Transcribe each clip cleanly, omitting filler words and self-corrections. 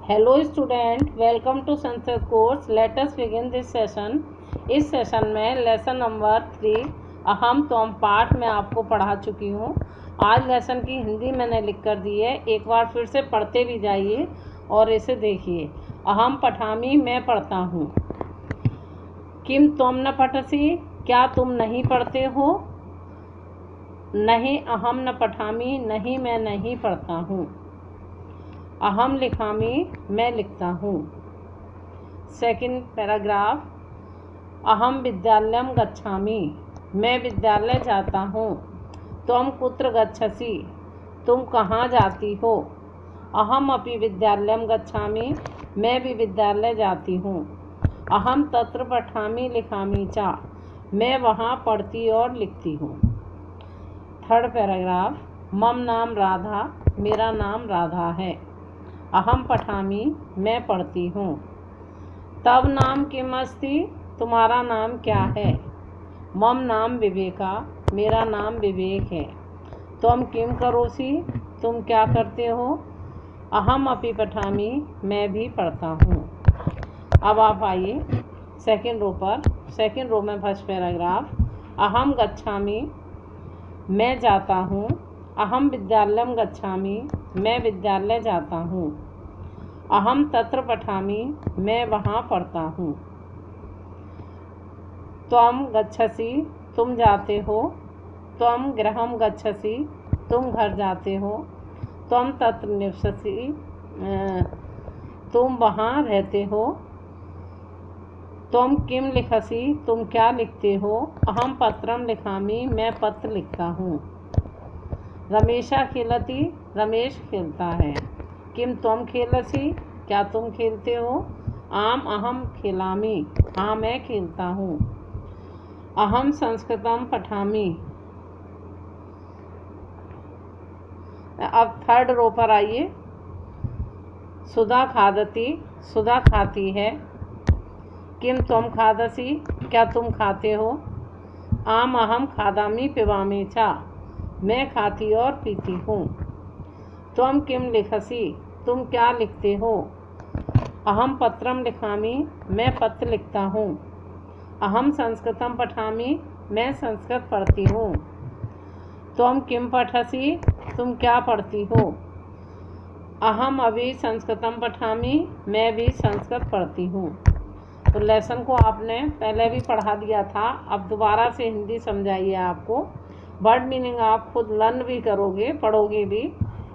Hello student, welcome to Sanskrit course. Let us begin this session. इस session में lesson number 3 अहम तोम पाठ में आपको पढ़ा चुकी हूँ। आज लेसन की हिंदी मैंने लिख कर दी है, एक बार फिर से पढ़ते भी जाइए और इसे देखिए। अहम पठामी, मैं पढ़ता हूँ। किम तुम न पठसी, क्या तुम नहीं पढ़ते हो। नहीं अहम न पठामी, नहीं मैं नहीं पढ़ता हूँ। अहम लिखामी, मैं लिखता हूँ। सेकंड पैराग्राफ, अहम विद्यालयम गच्छामि, मैं विद्यालय जाता हूँ। त्वम कुत्र गच्छसि, तुम कहाँ जाती हो। अहम अपि विद्यालयम गच्छामि, मैं भी विद्यालय जाती हूँ। अहम तत्र पठामि लिखामि च, मैं वहाँ पढ़ती और लिखती हूँ। थर्ड पैराग्राफ, मम नाम राधा, मेरा नाम राधा है। अहम पठामी, मैं पढ़ती हूँ। तब नाम किम अस्ति, तुम्हारा नाम क्या है। मम नाम विवेका, मेरा नाम विवेक है। त्वम किम करोसि, तुम क्या करते हो। अहम अपि पठामी, मैं भी पढ़ता हूँ। अब आप आइए सेकेंड रो पर। सेकेंड रो में फर्स्ट पैराग्राफ, अहम गच्छामि, मैं जाता हूँ। अहम विद्यालयम गच्छामि, मैं विद्यालय जाता हूँ। अहम तत्र पठामि, मैं वहाँ पढ़ता हूँ। त्वम गच्छसि, तुम जाते हो। त्वम गृहम गच्छसि, तुम घर जाते हो। त्वम तत्र निवससि, तुम वहाँ रहते हो। त्वम किम लिखसि, तुम क्या लिखते हो। अहम पत्रम लिखामि, मैं पत्र लिखता हूँ। रमेशा खेलति, रमेश खेलता है। किम त्वम खेलसि, क्या तुम खेलते हो। आम अहम खेलामि, हाँ मैं खेलता हूँ। अहम संस्कृतम पठामि। अब थर्ड रो पर आइए। सुधा खादति, सुधा खाती है। किम त्वम खादसि, क्या तुम खाते हो। आम अहम खादामि पिबामि च, मैं खाती और पीती हूँ। त्वम किम लिखसि, तुम क्या लिखते हो। अहम पत्रम लिखामि, मैं पत्र लिखता हूँ। अहम संस्कृतम पठामि, मैं संस्कृत पढ़ती हूँ। त्वम किम पठसि, तुम क्या पढ़ती हो। अहम अभी संस्कृतम पठामि, मैं भी संस्कृत पढ़ती हूँ। तो लेसन को आपने पहले भी पढ़ा दिया था, अब दोबारा से हिंदी समझाइए आपको। वर्ड मीनिंग आप खुद लर्न भी करोगे, पढ़ोगे भी।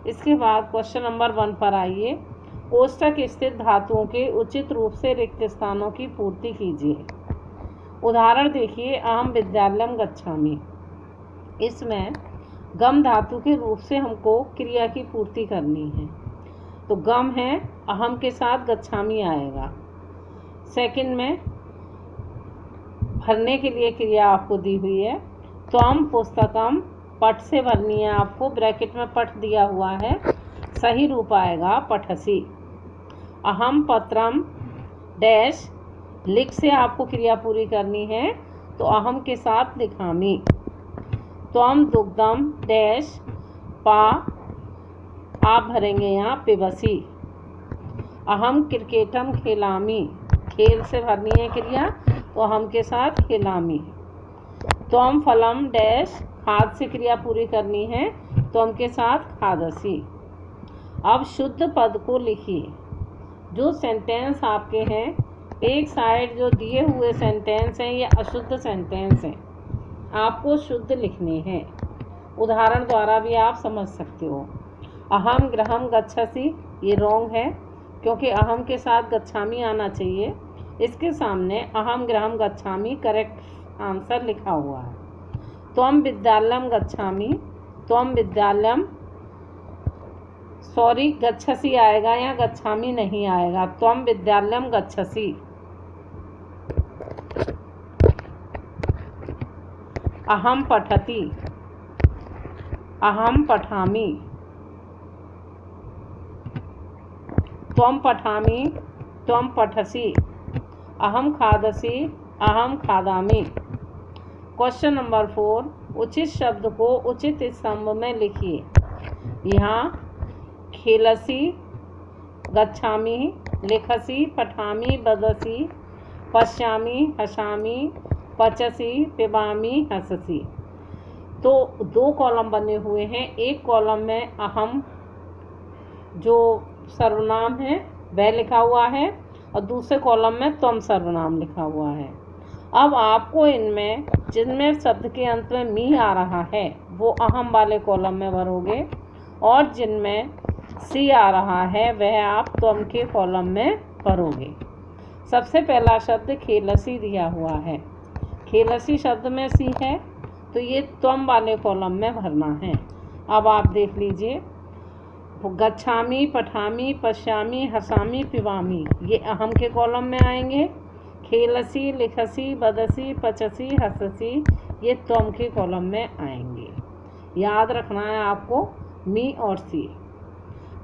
इसके बाद क्वेश्चन नंबर 1 पर आइए। कोष्ठक स्थित धातुओं के उचित रूप से रिक्त स्थानों की पूर्ति कीजिए। उदाहरण देखिए, अहम विद्यालयम गच्छामि। इसमें गम धातु के रूप से हमको क्रिया की पूर्ति करनी है। तो गम है, अहम के साथ गच्छामि आएगा। सेकंड में भरने के लिए क्रिया आपको दी हुई है। त्वम पुस्तकम, पठ से भरनी है आपको, ब्रैकेट में पठ दिया हुआ है, सही रूप आएगा पठसी। अहम पत्रम डैश, लिख से आपको क्रिया पूरी करनी है, तो अहम के साथ लिखामी। त्वम दुग्धम डैश पा, आप भरेंगे यहाँ पिबसी। अहम क्रिकेटम खेलामी, खेल से भरनी है क्रिया, तो हम के साथ खेलामी। त्वम फलम डैश, खाद से क्रिया पूरी करनी है, तो हम के साथ खादसी। अब शुद्ध पद को लिखिए। जो सेंटेंस आपके हैं, एक साइड जो दिए हुए सेंटेंस हैं ये अशुद्ध सेंटेंस हैं, आपको शुद्ध लिखने हैं। उदाहरण द्वारा भी आप समझ सकते हो। अहम गृहम गच्छसि, ये रॉन्ग है, क्योंकि अहम के साथ गच्छामी आना चाहिए। इसके सामने अहम गृहम गच्छामि करेक्ट आंसर लिखा हुआ है। त्वम विद्यालयम गच्छामि, त्वम विद्यालयम, सॉरी गच्छसि आएगा, या गच्छामि नहीं आएगा। त्वम विद्यालयम गच्छसि। अहम पठति, अहम पठामि। त्वम पठामि, त्वम पठसि। अहम खादसि, अहम खादामि। क्वेश्चन नंबर 4, उचित शब्द को उचित स्तंभ में लिखिए। यहाँ खेलसी गच्छामि, लिखसि, पठामि, वदसि, पश्यामि, हसामि, पचसि, पिबामि, हंससि। तो 2 कॉलम बने हुए हैं। एक कॉलम में अहम जो सर्वनाम है वह लिखा हुआ है और दूसरे कॉलम में त्वम सर्वनाम लिखा हुआ है। अब आपको इनमें जिनमें शब्द के अंत में मी आ रहा है वो अहम वाले कॉलम में भरोगे और जिनमें सी आ रहा है वह आप त्वम के कॉलम में भरोगे। सबसे पहला शब्द खेलसी दिया हुआ है। खेलसी शब्द में सी है तो ये त्वम वाले कॉलम में भरना है। अब आप देख लीजिए, गच्छामि, पठामि, पश्यामि, हसामि, पिबामि ये अहम के कॉलम में आएंगे। खेलसी, लिखसी, बदसी, पचसी, हंससी ये त्वम के कॉलम में आएंगे। याद रखना है आपको मी और सी।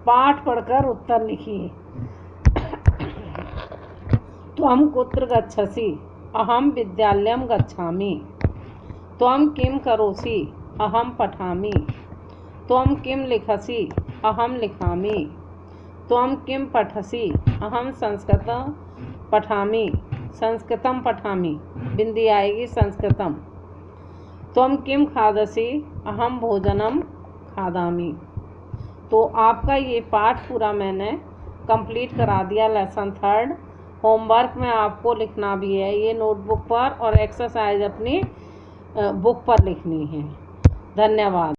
पाठ पढ़कर उत्तर लिखिए। त्वं कुत्र गच्छसि? अहम विद्यालयं गच्छामि। त्वं किं करोसि? अहम पठामि। त्वं किं लिखसि? अहम लिखामि। त्वं किं पठसि? अहम संस्कृतं पठामि। संस्कृतं पठामि। बिंदी आएगी संस्कृतम। त्वं किं खादसि? अहम भोजनं खादामि। तो आपका ये पाठ पूरा मैंने कंप्लीट करा दिया। लेसन 3 होमवर्क में आपको लिखना भी है ये नोटबुक पर और एक्सरसाइज अपनी बुक पर लिखनी है। धन्यवाद।